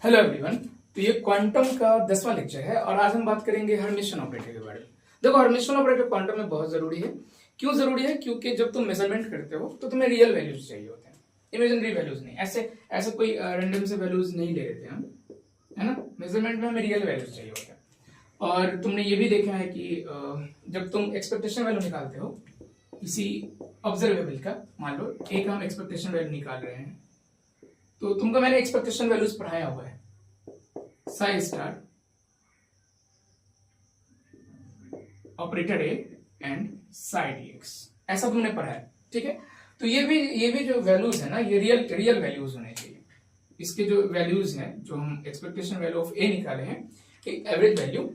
Hello everyone. तो ये quantum का 10वां लेक्चर है और आज हम बात करेंगे हर्मिटियन ऑपरेटर के बारे में। देखो, हर्मिटियन ऑपरेटर क्वांटम में बहुत जरूरी है। क्यों जरूरी है? क्योंकि जब तुम मेजरमेंट करते हो तो तुम्हें रियल वैल्यूज चाहिए होते हैं, इमेजिनरी वैल्यूज नहीं। ऐसे ऐसे कोई रैंडम से वैल्यूज नहीं ले लेते हम, है ना। मेजरमेंट में हमें रियल वैल्यूज चाहिए होते हैं। और तुमने ये भी देखा है कि जब तुम एक्सपेक्टेशन वैल्यू निकालते हो किसी ऑब्जर्वेबल का, मान लो एक हम एक्सपेक्टेशन वैल्यू निकाल रहे हैं, तो तुमको मैंने एक्सपेक्टेशन वैल्यूज पढ़ाया हुआ है। Psi star, operator A and psi dx, ऐसा तुमने पढ़ा है, ठीक है। तो ये भी जो वैल्यूज है ना, ये रियल वैल्यूज होने चाहिए। इसके जो वैल्यूज हैं, जो हम एक्सपेक्टेशन वैल्यू ऑफ ए निकाले हैं, एवरेज वैल्यू,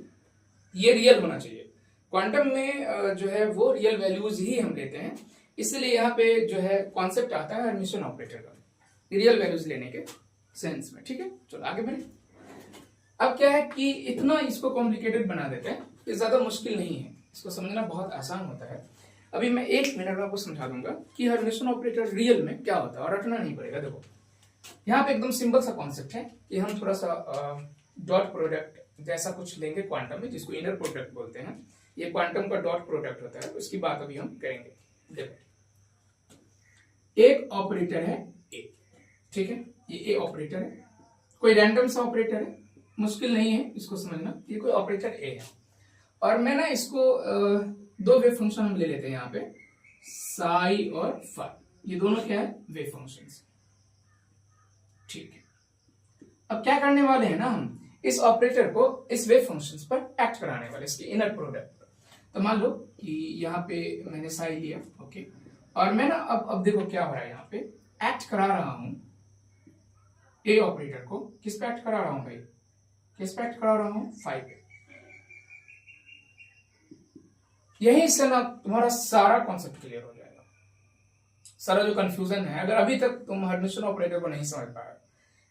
ये रियल होना चाहिए। क्वांटम में जो है वो रियल वैल्यूज ही हम लेते हैं, इसलिए यहाँ पे जो है कॉन्सेप्ट आता है हर्मिटियन ऑपरेटर का, रियल वैल्यूज लेने के सेंस में, ठीक है। चलो आगे बढ़े। अब क्या है कि इतना इसको कॉम्प्लिकेटेड बना देते हैं, ये ज्यादा मुश्किल नहीं है, इसको समझना बहुत आसान होता है। अभी मैं 1 मिनट में आपको समझा दूंगा कि हर्मिटियन ऑपरेटर रियल में क्या होता है, और रटना नहीं पड़ेगा। देखो, यहाँ पे एकदम सिंपल सा कॉन्सेप्ट है कि हम थोड़ा सा डॉट प्रोडक्ट जैसा कुछ लेंगे क्वांटम में, जिसको इनर प्रोडक्ट बोलते हैं। ये क्वांटम का डॉट प्रोडक्ट होता है, उसकी बात अभी हम करेंगे। देखो, एक ऑपरेटर है ए, ठीक है, ये ए ऑपरेटर है, कोई रैंडम सा ऑपरेटर है, मुश्किल नहीं है इसको समझना। ये कोई ऑपरेटर ए है, और मैं ना इसको दो वेव फंक्शन हम ले लेते हैं यहाँ पे, साई और फाई। ये दोनों क्या है? वेव फंक्शंस, ठीक है। अब क्या करने वाले हैं ना, हम इस ऑपरेटर को इस वेव फंक्शंस पर एक्ट कराने वाले, इसके इनर प्रोडक्ट पर। तो मान लो कि यहाँ पे मैंने साई लिया, ओके, और मैं ना अब देखो क्या हो रहा है, यहाँ पे एक्ट करा रहा हूं ए ऑपरेटर को। किस पे एक्ट करा रहा हूं भाई? किस पे एक्ट करा रहा हूं? फाई पे। यही से ना तुम्हारा सारा कॉन्सेप्ट क्लियर हो जाएगा, सारा जो कंफ्यूजन है। अगर अभी तक तुम हर्मिटियन ऑपरेटर को नहीं समझ पाए,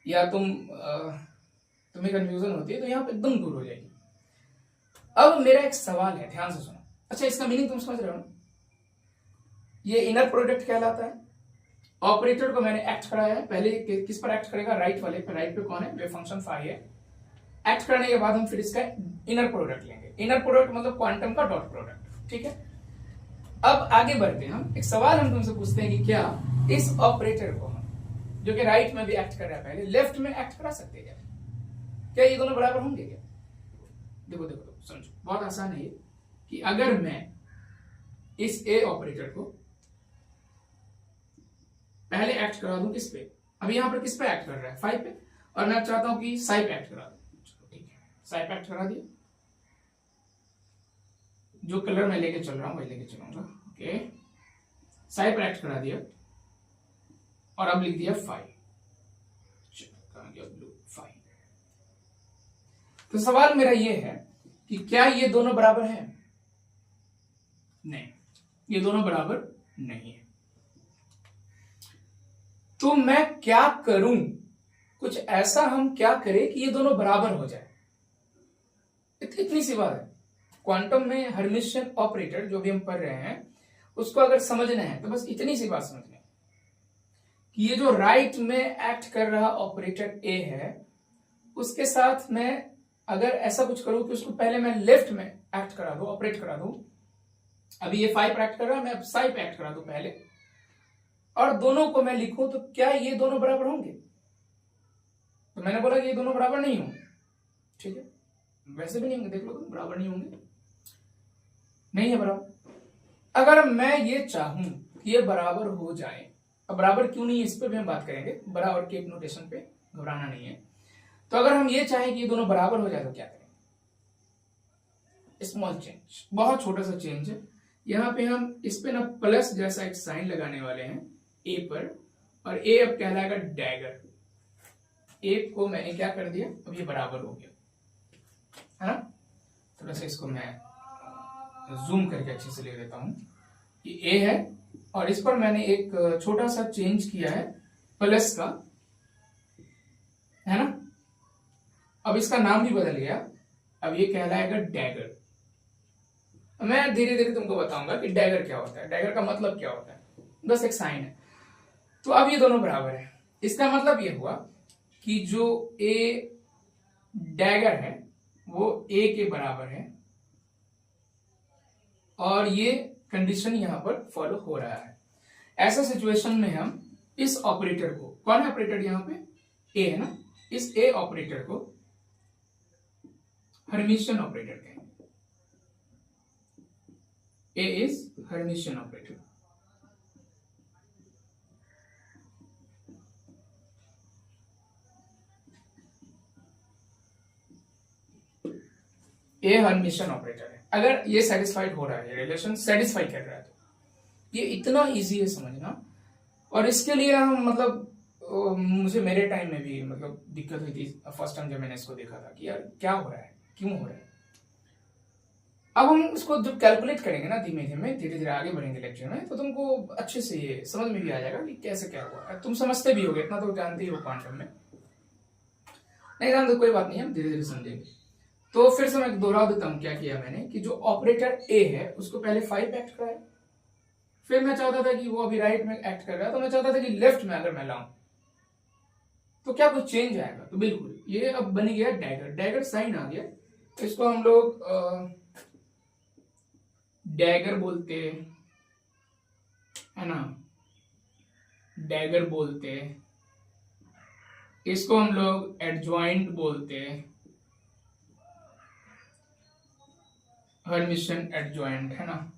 या तुम्हें कंफ्यूजन होती है, तो यहाँ पे एकदम दूर हो जाएगी। अब मेरा एक सवाल है, ध्यान से सुनो। अच्छा, इसका मीनिंग तुम समझ रहे हो ना? ये इनर प्रोडक्ट कहलाता है। ऑपरेटर को मैंने एक्ट कराया है, पहले किस पर एक्ट करेगा? राइट वाले पे। राइट पे कौन है? वेव फंक्शन फाई है। एक्ट करने के बाद हम फिर इसका इनर प्रोडक्ट लेंगे। इनर प्रोडक्ट मतलब क्वांटम का डॉट प्रोडक्ट, ठीक है। अब आगे बढ़ते हैं हम। एक सवाल हम तुमसे पूछते हैं कि क्या इस ऑपरेटर को हम, जो कि राइट में भी एक्ट कर रहा है, पहले लेफ्ट में एक्ट करा सकते हैं क्या? ये दोनों बराबर होंगे क्या? देखो देखो देखो, समझो, बहुत आसान है ये। कि अगर मैं इस ए ऑपरेटर को पहले एक्ट करा दूं किस पे? अभी यहां पर किस पे एक्ट कर रहा है? फाई पे। और मैं चाहता हूं कि साई पे एक्ट करा दूं, ठीक है, साई पे एक्ट करा दिया। जो कलर मैं लेके चल रहा हूं वही लेके चलूंगा, ओके। साई पे एक्ट करा दिया, और अब लिख दिया फाई, ब्लू फाई। तो सवाल मेरा ये है कि क्या ये दोनों बराबर हैं? नहीं, ये दोनों बराबर नहीं है। तो मैं क्या करूं? कुछ ऐसा हम क्या करें कि ये दोनों बराबर हो जाए। इतनी सी बात है। क्वांटम में हर्मिटियन ऑपरेटर जो भी हम पढ़ रहे हैं, उसको अगर समझना है तो बस इतनी सी बात समझना है कि ये जो राइट में एक्ट कर रहा ऑपरेटर ए है, उसके साथ मैं अगर ऐसा कुछ करूं कि उसको पहले मैं लेफ्ट में एक्ट करा दूं, ऑपरेट करा दूं। अभी ये फाई पे एक्ट कर रहा है, मैं अब साई पे एक्ट करा दूं पहले, और दोनों को मैं लिखूं, तो क्या ये दोनों बराबर होंगे? तो मैंने बोला कि ये दोनों बराबर नहीं होंगे, ठीक है। वैसे भी नहीं होंगे, देख लो तुम, बराबर नहीं होंगे, नहीं है बराबर। अगर मैं ये चाहूं कि ये बराबर हो जाए, अब बराबर क्यों नहीं है इस पर भी हम बात करेंगे, बराबर के एक नोटेशन पे, घबराना नहीं है। तो अगर हम ये चाहें कि ये दोनों बराबर हो जाए तो क्या करेंगे? स्मॉल चेंज, बहुत छोटा सा चेंज है। यहां पे हम इस पे ना प्लस जैसा एक साइन लगाने वाले हैं ए पर, और ए अब कहलाएगा डैगर। ए को मैंने क्या कर दिया, अब ये बराबर हो गया, है ना। थोड़ा सा इसको मैं जूम करके अच्छे से ले लेता हूं। ये ए है, और इस पर मैंने एक छोटा सा चेंज किया है प्लस का, है ना। अब इसका नाम भी बदल गया, अब ये कहलाएगा डैगर। मैं धीरे धीरे तुमको बताऊंगा कि डैगर क्या होता है, डैगर का मतलब क्या होता है, बस एक साइन है। तो अब ये दोनों बराबर है। इसका मतलब ये हुआ कि जो ए डैगर है वो ए के बराबर है, और ये कंडीशन यहां पर फॉलो हो रहा है। ऐसा सिचुएशन में हम इस ऑपरेटर को, कौन है ऑपरेटर यहां पे, ए है ना, इस ए ऑपरेटर को हर्मिशियन ऑपरेटर कहेंगे। A is hermitian operator. A hermitian operator है। अगर ये सेटिस्फाइड हो रहा है, ये रिलेशन सेटिस्फाई कर रहा है, तो ये इतना इजी है समझना। और इसके लिए हम मतलब मुझे मेरे टाइम में भी मतलब दिक्कत हुई थी फर्स्ट टाइम जब मैंने इसको देखा था कि यार क्या हो रहा है, क्यों हो रहा है। अब हम इसको जब कैलकुलेट करेंगे ना धीमे धीमे, धीरे धीरे आगे बढ़ेंगे लेक्चर में, तो तुमको अच्छे से ये समझ में भी आ जाएगा कि कैसे क्या हुआ। तुम समझते भी होगे, इतना तो जानते ही हो क्वांटम में, नहीं जानते कोई बात नहीं, हम धीरे धीरे समझेंगे। तो फिर से मैं दोहरा देता हूं क्या किया मैंने, कि जो ऑपरेटर ए है उसको पहले 5 एक्ट कराया, फिर मैं चाहता था कि वो अभी राइट में एक्ट कर रहा है, तो मैं चाहता था कि लेफ्ट में अगर मैं लाऊं तो क्या कुछ चेंज आएगा। तो बिल्कुल ये अब बन गया डैगर, डैगर साइन आ गया। तो इसको हम लोग डैगर बोलते है ना, डैगर बोलते, इसको हम लोग एडजॉइंट बोलते, हर्मिशियन एडजॉइंट है ना,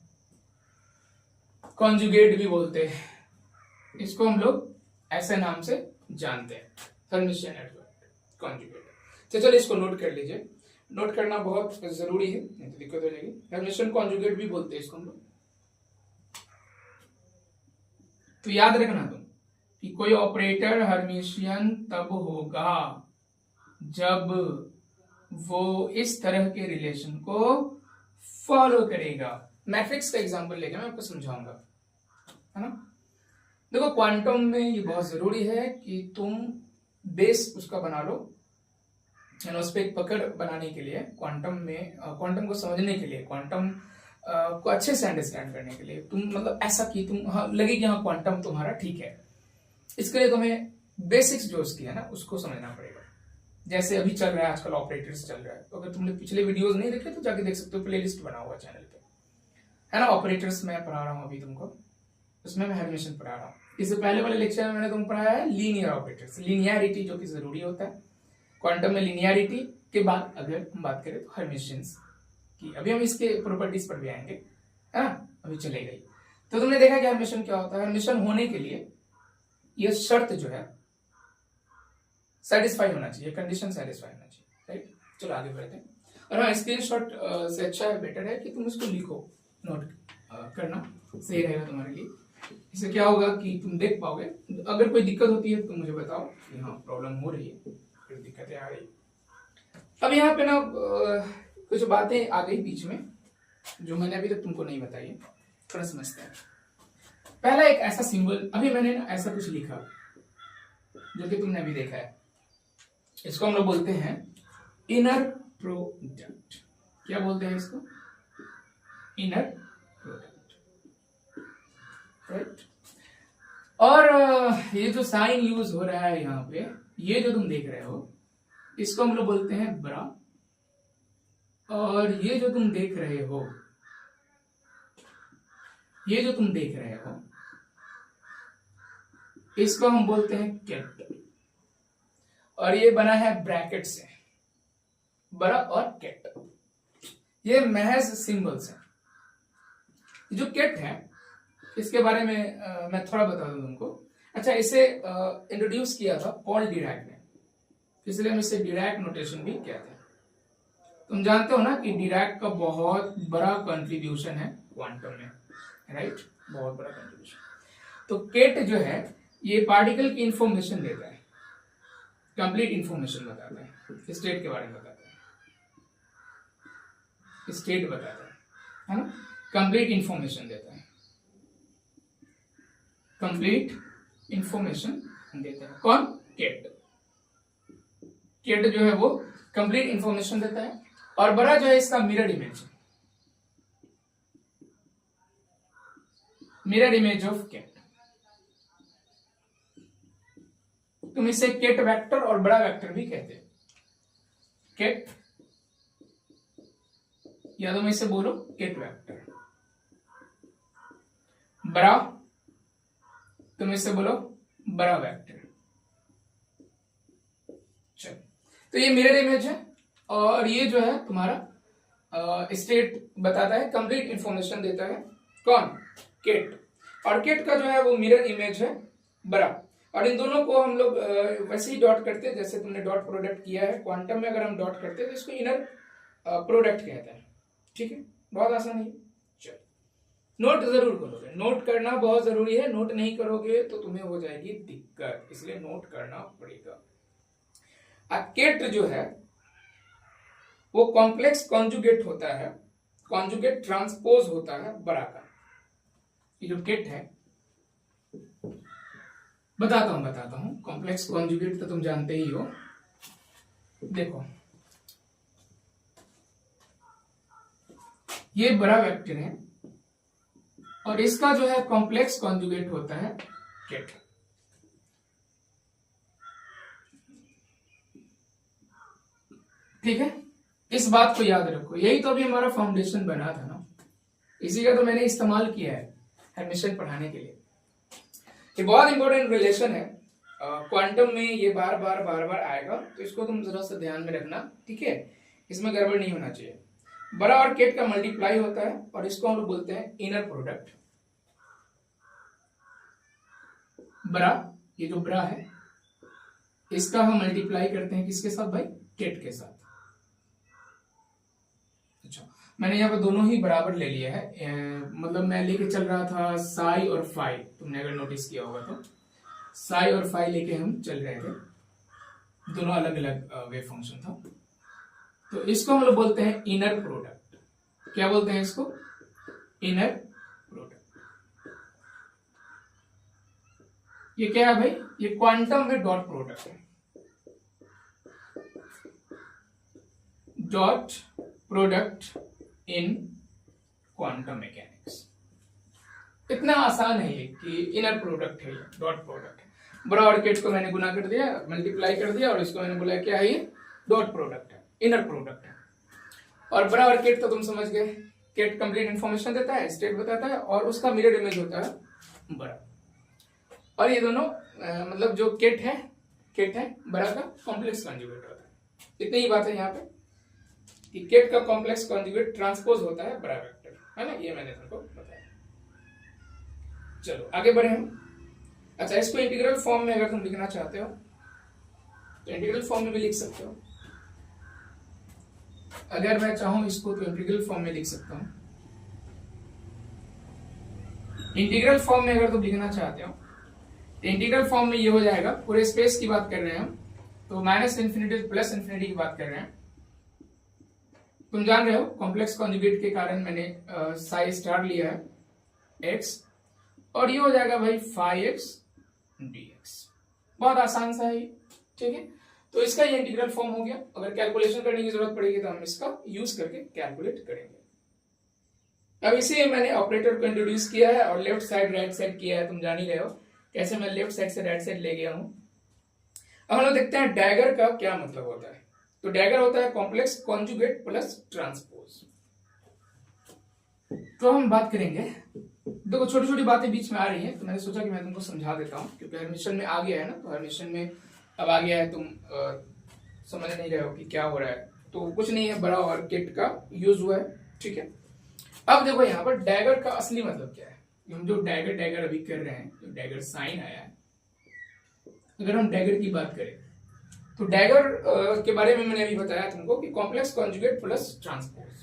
कॉन्जुगेट भी बोलते, इसको हम लोग ऐसे नाम से जानते हैं, हर्मिशियन एडजॉइंट, कॉन्जुगेट। तो चलिए इसको नोट कर लीजिए, नोट करना बहुत जरूरी है, नहीं तो दिक्कत हो जाएगी। हर्मिशियन कॉन्जुगेट भी बोलते हैं इसको हम लोग। तो याद रखना तुम कि कोई ऑपरेटर हर्मिशियन तब होगा जब वो इस तरह के रिलेशन को फॉलो करेगा। मैट्रिक्स का एग्जांपल लेके मैं आपको समझाऊंगा, है ना। देखो क्वांटम में ये बहुत जरूरी है कि तुम बेस उसका बना लो, उस पर एक पकड़ बनाने के लिए, क्वांटम में क्वांटम को समझने के लिए, क्वांटम को अच्छे से अंडरस्टैंड करने के लिए तुम मतलब ऐसा कि तुम लगे कि हाँ क्वांटम तुम्हारा ठीक है। इसके लिए तुम्हें बेसिक्स जो उसकी है ना उसको समझना पड़ेगा। जैसे अभी चल रहा है आजकल ऑपरेटर्स चल रहा है, तो अगर तुमने पिछले वीडियोस नहीं देखे तो जाके देख सकते हो, प्लेलिस्ट बना हुआ चैनल पे, है ना। ऑपरेटर्स मैं पढ़ा रहा हूँ अभी तुमको, उसमें मैं हर्मिशियन पढ़ा रहा हूँ। इससे पहले वाले लेक्चर में मैंने तुमको पढ़ाया है लीनियर ऑपरेटर्स, लीनियरिटी जो कि जरूरी होता है क्वांटम में। लीनियरिटी के बाद अगर हम बात करें तो हर्मिशियंस की, अभी हम इसके प्रॉपर्टीज पर भी आएंगे, है ना, अभी चले गई। तो तुमने देखा कि हर्मिशियन क्या होता है। हर्मिशियन होने के लिए यह शर्त जो है सेटिस्फाई होना चाहिए, कंडीशन सेटिस्फाई होना चाहिए, राइट। चलो आगे बढ़ते हैं। और हाँ, स्क्रीनशॉट से अच्छा है, बेटर है कि तुम इसको लिखो, नोट करना सही रहेगा तुम्हारे लिए। इससे क्या होगा कि तुम देख पाओगे। अगर कोई दिक्कत होती है तो मुझे बताओ कि हाँ प्रॉब्लम हो रही है, फिर दिक्कतें आ रही। अब यहाँ पे ना कुछ बातें आ गई बीच में जो मैंने अभी तक तुमको नहीं बताई है, थोड़ा समझते हैं। पहला एक ऐसा सिंबल, अभी मैंने ना ऐसा कुछ लिखा जो कि तुमने अभी देखा है, इसको हम लोग बोलते हैं इनर प्रोडक्ट। क्या बोलते हैं इसको, इनर प्रोडक्ट, राइट। और ये जो साइन यूज हो रहा है यहाँ पे, ये जो तुम देख रहे हो इसको हम लोग बोलते हैं ब्रा, और ये जो तुम देख रहे हो, ये जो तुम देख रहे हो इसको हम बोलते हैं केट, और ये बना है ब्रैकेट से, बड़ा और केट, ये महज सिंबल्स हैं। जो केट है इसके बारे में मैं थोड़ा बता दूं तुमको। अच्छा, इसे इंट्रोड्यूस किया था पॉल डिरैक ने, इसलिए हम इसे डिरैक नोटेशन भी कहते हैं। तुम जानते हो ना कि डिरैक का बहुत बड़ा कंट्रीब्यूशन है क्वांटम में, राइट, बहुत बड़ा कंट्रीब्यूशन। तो केट जो है ये पार्टिकल की इंफॉर्मेशन देता है, कंप्लीट इंफॉर्मेशन बताता है, स्टेट के बारे में बताता है, स्टेट बताता है ना, कंप्लीट इंफॉर्मेशन देता है, कंप्लीट इंफॉर्मेशन देता है। कौन, केट। केट जो है वो कंप्लीट इंफॉर्मेशन देता है। और बड़ा जो है इसका mirror image, mirror image of ket. तुम इसे केट वेक्टर और बड़ा वेक्टर भी कहते हो। केट, या तुम इसे बोलो केट वेक्टर। बड़ा, तुम इसे बोलो बड़ा वेक्टर। चलो, तो ये मिरर इमेज है और ये जो है तुम्हारा स्टेट बताता है, कंप्लीट इंफॉर्मेशन देता है। कौन? केट। और केट का जो है वो मिरर इमेज है बड़ा। और इन दोनों को हम लोग वैसे ही डॉट करते हैं जैसे तुमने डॉट प्रोडक्ट किया है। क्वांटम में अगर हम डॉट करते हैं तो इसको इनर प्रोडक्ट कहते हैं। ठीक है, बहुत आसान है। चलो, नोट जरूर करोगे, नोट करना बहुत जरूरी है। नोट नहीं करोगे तो तुम्हें हो जाएगी दिक्कत, इसलिए नोट करना पड़ेगा। केट जो है वो कॉम्प्लेक्स कॉन्जुगेट होता है, कॉन्जुगेट ट्रांसपोज होता है बड़ा का। ये जो केट है, बताता हूं। कॉम्प्लेक्स कॉन्जुगेट तो तुम जानते ही हो। देखो, ये बड़ा वेक्टर है और इसका जो है कॉम्प्लेक्स कॉन्जुगेट होता है केट। ठीक है, इस बात को याद रखो। यही तो अभी हमारा फाउंडेशन बना था ना, इसी का तो मैंने इस्तेमाल किया है एडमिशन पढ़ाने के लिए। ये बहुत इंपॉर्टेंट रिलेशन है, क्वांटम में ये बार बार आएगा, तो इसको तुम जरा सा ध्यान में रखना। ठीक है, इसमें गड़बड़ नहीं होना चाहिए। बड़ा और केट का मल्टीप्लाई होता है और इसको हम लोग बोलते हैं इनर प्रोडक्ट। बड़ा, ये जो बड़ा है इसका हम मल्टीप्लाई करते हैं किसके साथ भाई? केट के साथ। अच्छा, मैंने यहाँ पे दोनों ही बराबर ले लिया है। मतलब मैं लेके चल रहा था साई और फाई, तुमने अगर नोटिस किया होगा तो साई और फाई लेके हम चल रहे थे, दोनों अलग अलग वेव फंक्शन था। तो इसको हम लोग बोलते हैं इनर प्रोडक्ट। क्या बोलते हैं इसको? Inner product. ये क्या है भाई? ये क्वांटम में डॉट प्रोडक्ट है। Dot product in quantum mechanics. इतना आसान है ये कि इनर प्रोडक्ट है, ये डॉट प्रोडक्ट है। बड़ा और केट को मैंने गुना कर दिया, मल्टीप्लाई कर दिया, और इसको मैंने बोला क्या है? ये डॉट प्रोडक्ट है, इनर प्रोडक्ट है। और बड़ा और केट तो तुम समझ गए। केट कंप्लीट इंफॉर्मेशन देता है, स्टेट बताता है, और उसका मिरर इमेज होता है बड़ा। और ये दोनों मतलब जो केट है बड़ा का कॉम्प्लेक्स कॉन्जुगेट होता है। इतनी ही बात है यहाँ पे कि केट का कॉम्प्लेक्स कॉन्जुगेट ट्रांसपोज होता है बड़ा वेक्टर, है ना? ये मैंने तुमको बताया। चलो आगे बढ़े हम। अच्छा, इसको इंटीग्रल फॉर्म में अगर तुम लिखना चाहते हो तो इंटीग्रल फॉर्म में भी लिख सकते हो। अगर मैं चाहूं इसको तो इंटीग्रल फॉर्म में लिख सकता हूं। इंटीग्रल फॉर्म में अगर तुम लिखना चाहते हो तो इंटीग्रल फॉर्म में ये हो जाएगा। पूरे स्पेस की बात कर रहे हैं हम, तो माइनस इन्फिनिटी प्लस इन्फिनिटी की बात कर रहे हैं। तुम जान रहे हो कॉम्प्लेक्स कॉन्जुगेट के कारण मैंने साई स्टार लिया है x, और ये हो जाएगा भाई फाई एक्स dx। बहुत आसान सा है, ठीक है। तो इसका ये इंटीग्रल फॉर्म हो गया। अगर कैलकुलेशन करने की जरूरत पड़ेगी तो हम इसका यूज करके कैलकुलेट करेंगे। अब इसे मैंने ऑपरेटर को इंट्रोड्यूस किया है और लेफ्ट साइड राइट साइड किया है। तुम जान ही रहे हो कैसे मैं लेफ्ट साइड से राइट साइड ले गया हूं। अब हम लोग देखते हैं डैगर का क्या मतलब होता है। तो डैगर होता है कॉम्प्लेक्स कॉन्जुगेट प्लस ट्रांसपोज। तो हम बात करेंगे, देखो छोटी छोटी बातें बीच में आ रही हैं, तो मैंने सोचा कि मैं तुमको समझा देता हूं, क्योंकि हर मिशन में आ गया है ना। तो हर मिशन में अब आ गया है, तुम समझ नहीं रहे हो कि क्या हो रहा है। तो कुछ नहीं है, बड़ा और किट का यूज हुआ है, ठीक है। अब देखो यहाँ पर डैगर का असली मतलब क्या है। हम जो डैगर अभी कर रहे हैं, जो डैगर साइन आया है, अगर हम डैगर की बात करें तो डैगर के बारे में मैंने अभी बताया तुमको कि कॉम्प्लेक्स कॉन्जुगेट प्लस ट्रांसपोज।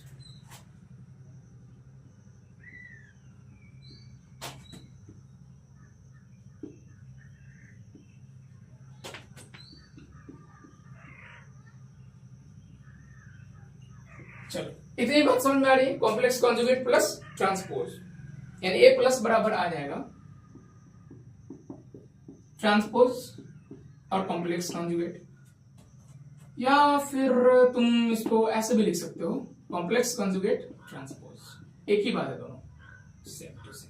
चलो इतनी बात समझ में आ रही है। कॉम्प्लेक्स कॉन्जुगेट प्लस ट्रांसपोज, यानी ए प्लस बराबर आ जाएगा ट्रांसपोज और कॉम्प्लेक्स कॉन्जुगेट, या फिर तुम इसको ऐसे भी लिख सकते हो कॉम्प्लेक्स कॉन्जुगेट ट्रांसपोज। एक ही बात है, दोनों सेम टू सेम।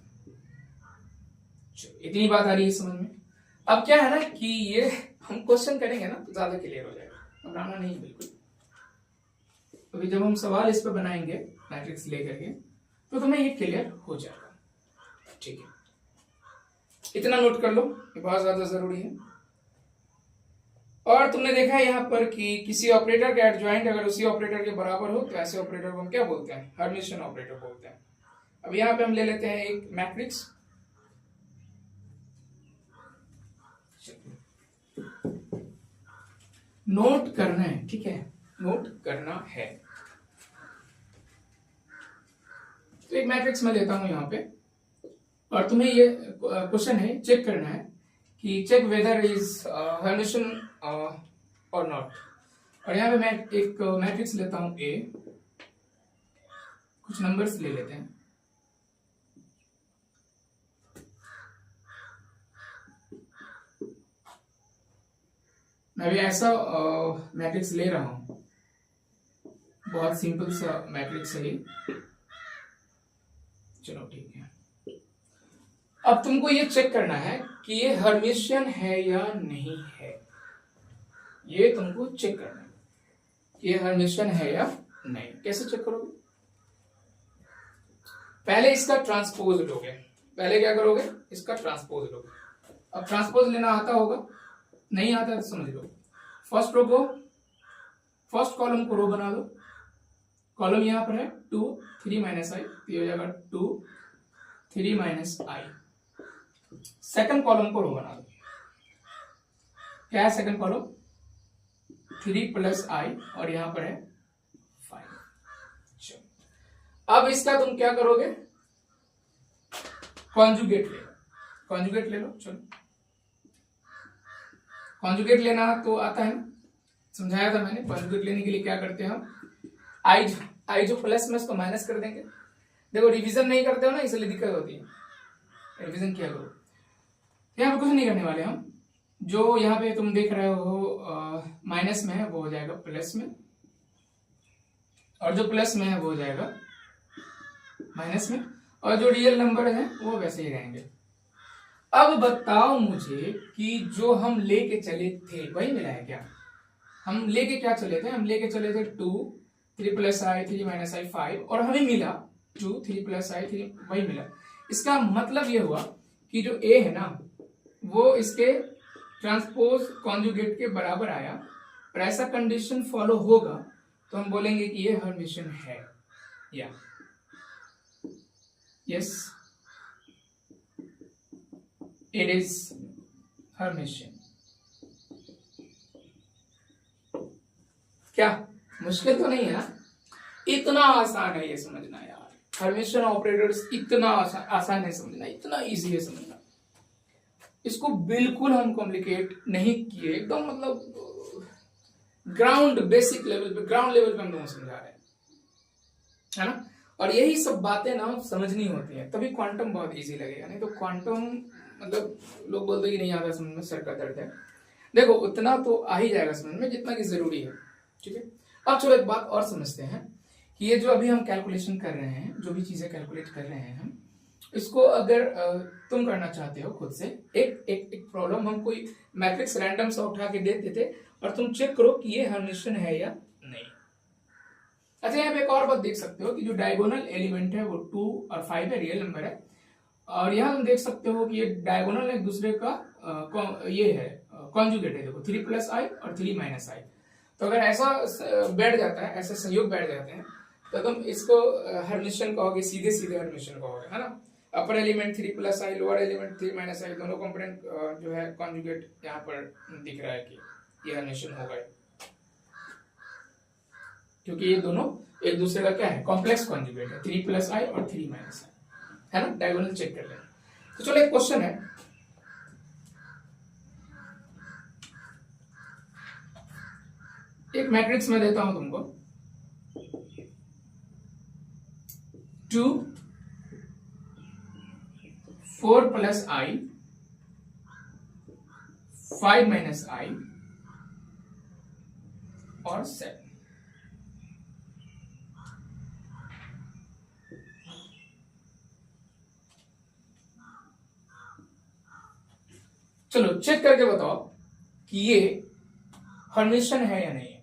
इतनी बात आ रही है समझ में। अब क्या है ना कि ये हम क्वेश्चन करेंगे ना तो ज्यादा क्लियर हो जाएगा, घबराना नहीं बिल्कुल। अभी जब हम सवाल इस पर बनाएंगे मैट्रिक्स लेकर के तो तुम्हें ये क्लियर हो जाएगा, ठीक है। इतना नोट कर लो, ये बहुत ज्यादा जरूरी है। और तुमने देखा है यहाँ पर कि किसी ऑपरेटर का एडजॉइंट अगर उसी ऑपरेटर के बराबर हो तो ऐसे ऑपरेटर को हम क्या बोलते हैं? हर्मिशियन ऑपरेटर बोलते हैं। अब यहाँ पे हम ले लेते हैं एक मैट्रिक्स, नोट करना है, ठीक है, नोट करना है। तो एक मैट्रिक्स मैं लेता हूं यहाँ पे और तुम्हें ये क्वेश्चन है, चेक करना है कि check whether is Hermitian or not. और यहाँ पे मैं एक मैट्रिक्स लेता हूं ए, कुछ नंबर्स ले लेते हैं। मैं भी ऐसा मैट्रिक्स ले रहा हूं, बहुत सिंपल सा मैट्रिक्स है ये। चलो ठीक है, अब तुमको ये चेक करना है कि ये हर्मिशियन है या नहीं है। ये तुमको चेक करना है ये हर्मिशियन है या नहीं। कैसे चेक करोगे? पहले इसका ट्रांसपोज लोगे। पहले क्या करोगे? इसका ट्रांसपोज लोगे। अब ट्रांसपोज लेना आता होगा, नहीं आता तो समझ लो। फर्स्ट रो को, फर्स्ट कॉलम को रो बना दो। कॉलम यहां पर है 2 3 माइनस आई, तो ये हो जाएगा 2 3 माइनस आई। सेकंड कॉलम को रो बना दो। क्या है सेकंड कॉलम? 3 प्लस आई और यहां पर है 5। अब इसका तुम क्या करोगे? कॉन्जुगेट ले लो। कॉन्जुगेट ले लो। चलो, कॉन्जुगेट लेना तो आता है ना, समझाया था मैंने। कॉन्जुगेट लेने के लिए क्या करते हैं हम? आई जो प्लस में उसको माइनस कर देंगे। देखो रिवीजन नहीं करते हो ना, इसलिए दिक्कत होती है। रिवीजन किया करो। यहाँ पे कुछ नहीं करने वाले हम। जो यहाँ पे तुम देख रहे हो माइनस में है वो हो जाएगा प्लस में, और जो प्लस में है वो हो जाएगा माइनस में, और जो रियल नंबर है वो वैसे ही रहेंगे। अब बताओ मुझे कि जो हम लेके चले थे वही मिला है क्या? हम लेके क्या चले थे? हम लेके चले थे 2 3 प्लस आई 3 माइनस आई 5, और हमें मिला 2 3 प्लस आई 3, वही मिला। इसका मतलब ये हुआ कि जो ए है ना वो इसके ट्रांसपोज कॉन्जुगेट के बराबर आया, और ऐसा कंडीशन फॉलो होगा तो हम बोलेंगे कि ये हर्मिशियन है। या यस, इट इज हर्मिशियन। क्या मुश्किल तो नहीं है ना? इतना आसान है ये समझना यार। हर्मिशियन ऑपरेटर्स इतना आसान है समझना, इतना इजी है समझना। इसको बिल्कुल हम कॉम्प्लिकेट नहीं किए, एकदम मतलब ग्राउंड बेसिक लेवल पे, ग्राउंड लेवल पे हम लोग समझा रहे हैं, है ना। और यही सब बातें ना समझनी होती हैं, तभी क्वांटम बहुत इजी लगेगा। नहीं तो क्वांटम मतलब लोग बोलते हैं कि नहीं आता समझ में, सर का दर्द है। देखो उतना तो आ ही जाएगा समझ में जितना कि जरूरी है, ठीक है। अब चलो एक बात और समझते हैं कि ये जो अभी हम कैलकुलेशन कर रहे हैं, जो भी चीजें कैलकुलेट कर रहे हैं हम, इसको अगर तुम करना चाहते हो खुद से, एक प्रॉब्लम हम कोई मैट्रिक्स रैंडम सा उठा के दे देते और तुम चेक करो कि ये हर्मिशियन है या नहीं। अच्छा, यहाँ पे एक और बात देख सकते हो कि जो डायगोनल एलिमेंट है वो 2 और 5 है, रियल नंबर है। और यहाँ तुम देख सकते हो कि ये डायगोनल एक दूसरे का ये है कॉन्जुगेट है। देखो 3 प्लस आई और 3 माइनस आई। तो अगर ऐसा बैठ जाता है, ऐसे संयोग बैठ जाते हैं, तो तुम इसको हर्मिशियन कहोगे, सीधे सीधे हर्मिशियन कहोगे, है ना। अपर एलिमेंट 3 प्लस आई, लोअर एलिमेंट 3 माइनस आई, दोनों कंपोनेंट जो है कॉन्जुगेट यहाँ पर दिख रहा है कि ये हर्मिशियन होगा, क्योंकि ये दोनों एक दूसरे का क्या है? कॉम्प्लेक्स कॉन्जुगेट है। 3 प्लस आई और 3 माइनस आई, है ना। डायगोनल चेक कर लेंगे। तो चलो एक क्वेश्चन है, एक मैट्रिक्स में देता हूं तुमको 2 4 प्लस आई 5 माइनस आई और 7। चलो चेक करके बताओ कि ये हर्मिशियन है या नहीं है।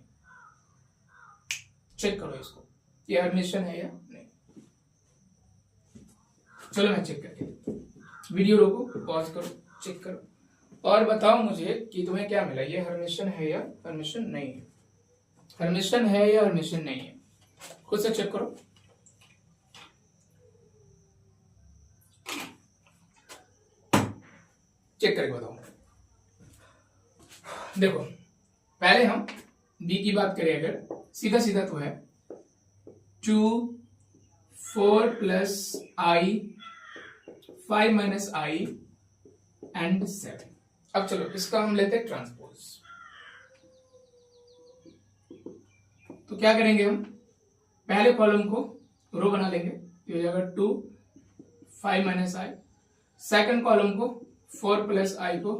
चेक करो इसको, ये हर्मिशियन है या नहीं। चलो मैं चेक करके, वीडियो रोको, पॉज करो, चेक करो और बताओ मुझे कि तुम्हें क्या मिला, ये हर्मिशियन है या हर्मिशियन नहीं है। हर्मिशियन है या हर्मिशियन नहीं है, खुद से चेक करो। चेक करके बताओ। देखो पहले हम बी की बात करें, अगर सीधा सीधा तो है 2 4 plus I 5 minus I and 7। अब चलो इसका हम लेते हैं ट्रांसपोज। तो क्या करेंगे हम, पहले कॉलम को रो बना लेंगे, ये हो जाएगा 2 5 माइनस आई। सेकंड कॉलम को 4 प्लस आई को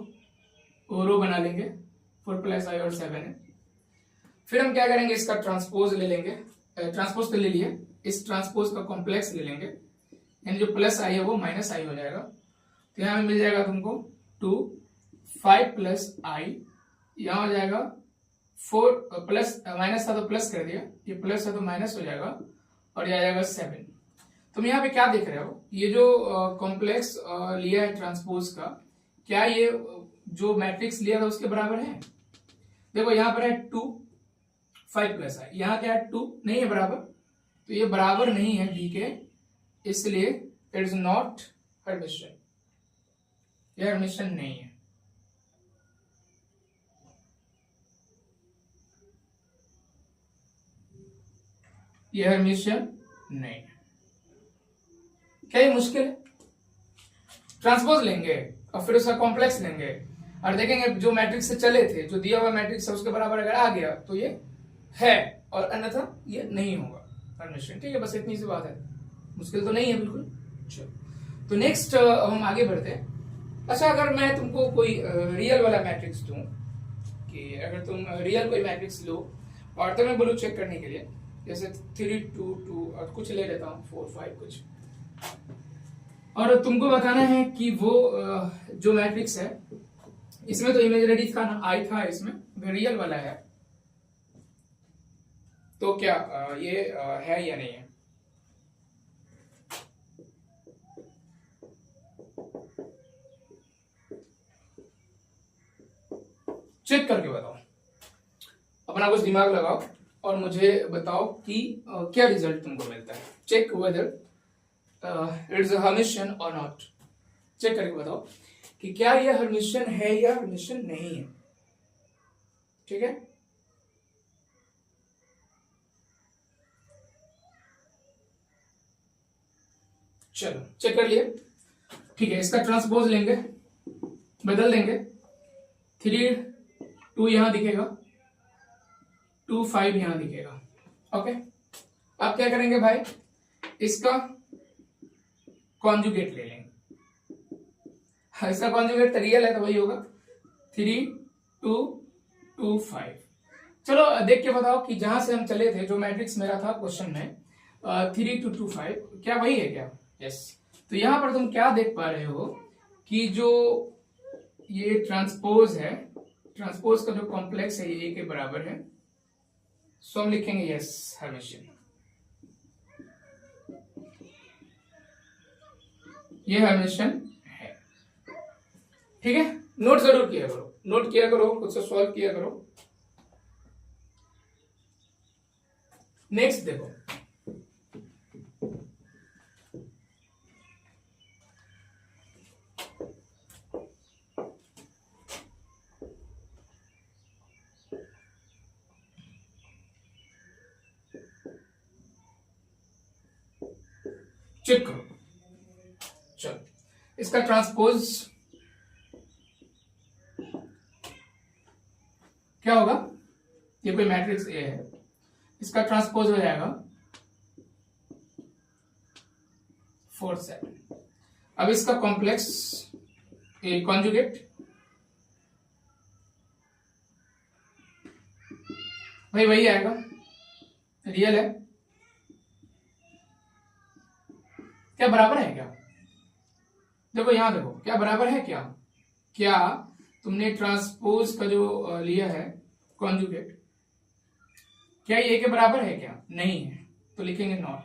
रो बना लेंगे, 4 प्लस आई और 7 है। फिर हम क्या करेंगे, इसका ट्रांसपोज ले लेंगे, ट्रांसपोज तो ले लिए, इस ट्रांसपोज का कॉम्प्लेक्स ले लेंगे, यानी जो प्लस आई है वो माइनस आई हो जाएगा। तो यहाँ में मिल जाएगा तुमको 2 5 प्लस आई, यहाँ हो जाएगा 4 प्लस माइनस था तो प्लस कर दिया, ये प्लस है तो माइनस हो जाएगा और ये आ जाएगा 7। तुम यहाँ पे क्या देख रहे हो, ये जो कॉम्प्लेक्स लिया है ट्रांसपोज का, क्या ये जो मैट्रिक्स लिया था उसके बराबर है। देखो यहाँ पर है 2 5 प्लस आई, यहाँ क्या है 2 नहीं है बराबर, तो ये बराबर नहीं है डी के, इसलिए इट इज नॉट हर्मिशियन, ये हर्मिशियन नहीं है। ये हर्मिशियन नहीं है। क्या ये मुश्किल है, ट्रांसपोज लेंगे और फिर उसका कॉम्प्लेक्स लेंगे और देखेंगे जो मैट्रिक्स से चले थे, जो दिया हुआ मैट्रिक्स है उसके बराबर अगर आ गया तो ये है और अन्यथा ये नहीं होगा हर्मिशियन। ठीक है, बस इतनी सी बात है, मुश्किल तो नहीं है बिल्कुल। चलो तो नेक्स्ट हम आगे बढ़ते हैं। अच्छा, अगर मैं तुमको कोई रियल वाला मैट्रिक्स दूं, कि अगर तुम रियल कोई मैट्रिक्स लो और तो मैं बोलूं चेक करने के लिए, जैसे 3 2 2 और कुछ ले लेता हूँ 4 5 कुछ, और तुमको बताना है कि वो जो मैट्रिक्स है इसमें तो इमेजिनरी था ना, आई था इसमें, रियल वाला है, तो क्या ये है या नहीं है। चेक करके बताओ, अपना कुछ दिमाग लगाओ और मुझे बताओ कि क्या रिजल्ट तुमको मिलता है। Check whether it is Hermitian or not. Check करके बताओ कि क्या यह हर्मिशियन है या हर्मिशियन नहीं है। ठीक है, चलो चेक कर लिए। ठीक है, इसका ट्रांसपोज लेंगे, बदल देंगे, 3 2 यहां दिखेगा, 2 5 यहां दिखेगा। ओके, अब क्या करेंगे भाई, इसका कॉन्जुगेट ले लेंगे। इसका कॉन्जुगेट तो रियल है तो वही होगा 3 2 2 5। चलो देख के बताओ कि जहां से हम चले थे, जो मैट्रिक्स मेरा था क्वेश्चन में 3 2 2 5, क्या वही है क्या। यस, तो यहां पर तुम क्या देख पा रहे हो कि जो ये ट्रांसपोज है, ट्रांसपोज का जो कॉम्प्लेक्स है ये ए के बराबर है, सो हम लिखेंगे यस हर्मिशियन। ये हर्मिशियन है। ठीक है, नोट जरूर किया करो, नोट किया करो, खुद से सॉल्व किया करो। नेक्स्ट देखो, चेक करो। चलो इसका ट्रांसपोज क्या होगा, ये कोई मैट्रिक्स ए है, इसका ट्रांसपोज हो जाएगा 4 7। अब इसका कॉम्प्लेक्स ए कॉन्जुगेट, भाई वही आएगा, रियल है, क्या बराबर है क्या। देखो यहां देखो क्या बराबर है क्या, क्या तुमने ट्रांसपोज का जो लिया है कॉन्जुगेट, क्या ये ए के बराबर है? क्या नहीं है, तो लिखेंगे नॉट।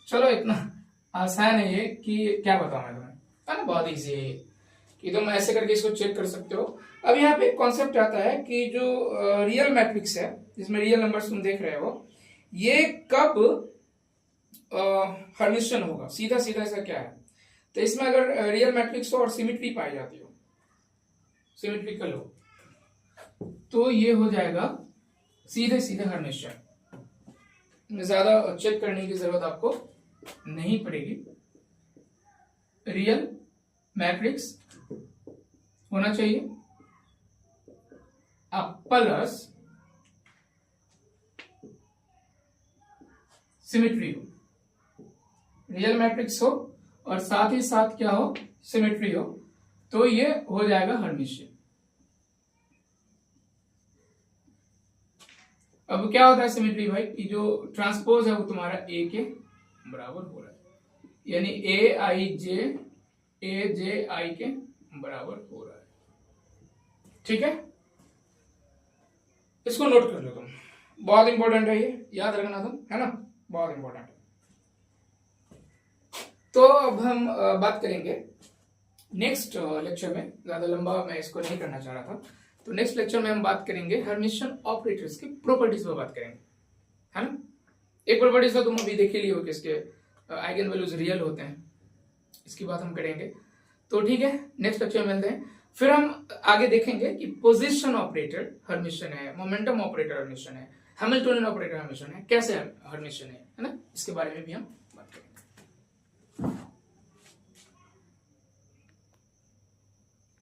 चलो इतना आसान है ये कि क्या बताऊं मैं तुम्हें, है ना, बहुत इजी है ये कि तुम ऐसे करके इसको चेक कर सकते हो। अब यहाँ पे एक कॉन्सेप्ट आता है कि जो रियल मैट्रिक्स है जिसमें रियल नंबर्स तुम देख रहे हो, ये कब हर्मिशियन होगा, सीधा सीधा ऐसा क्या है। तो इसमें अगर रियल मैट्रिक्स हो और सिमिट्री पाई जाती हो, सिमिट्रिकल हो, तो ये हो जाएगा सीधे सीधे हर्मिशियन। ज्यादा चेक करने की जरूरत आपको नहीं पड़ेगी। रियल मैट्रिक्स होना चाहिए प्लस सिमेट्री हो, रियल मैट्रिक्स हो और साथ ही साथ क्या हो, सिमेट्री हो, तो ये हो जाएगा हर्मिशियन। अब क्या होता है सिमेट्री भाई, कि जो ट्रांसपोज है वो तुम्हारा ए के बराबर हो रहा है, यानी ए आई जे आई के बराबर हो रहा है। ठीक है, इसको नोट कर लो तुम, बहुत इंपॉर्टेंट है ये, याद रखना तुम, है ना, बहुत इंपॉर्टेंट है। तो अब हम बात करेंगे नेक्स्ट लेक्चर में, ज्यादा लंबा मैं इसको नहीं करना चाह रहा था, तो नेक्स्ट लेक्चर में हम बात करेंगे हर्मिशियन ऑपरेटर्स की प्रॉपर्टीज पर बात करेंगे, है ना। एक प्रॉपर्टीज तो तुम अभी देख ही लियो कि इसके आइगन वैल्यूज रियल होते हैं, इसकी बात हम करेंगे। तो ठीक है, नेक्स्ट लेक्चर में मिलते हैं। फिर हम आगे देखेंगे कि पोजीशन ऑपरेटर हर्मिशियन है, मोमेंटम ऑपरेटर हर्मिशियन है, हैमिल्टोनियन ऑपरेटर हर्मिशियन है, कैसे हर्मिशियन है ना, इसके बारे में भी हम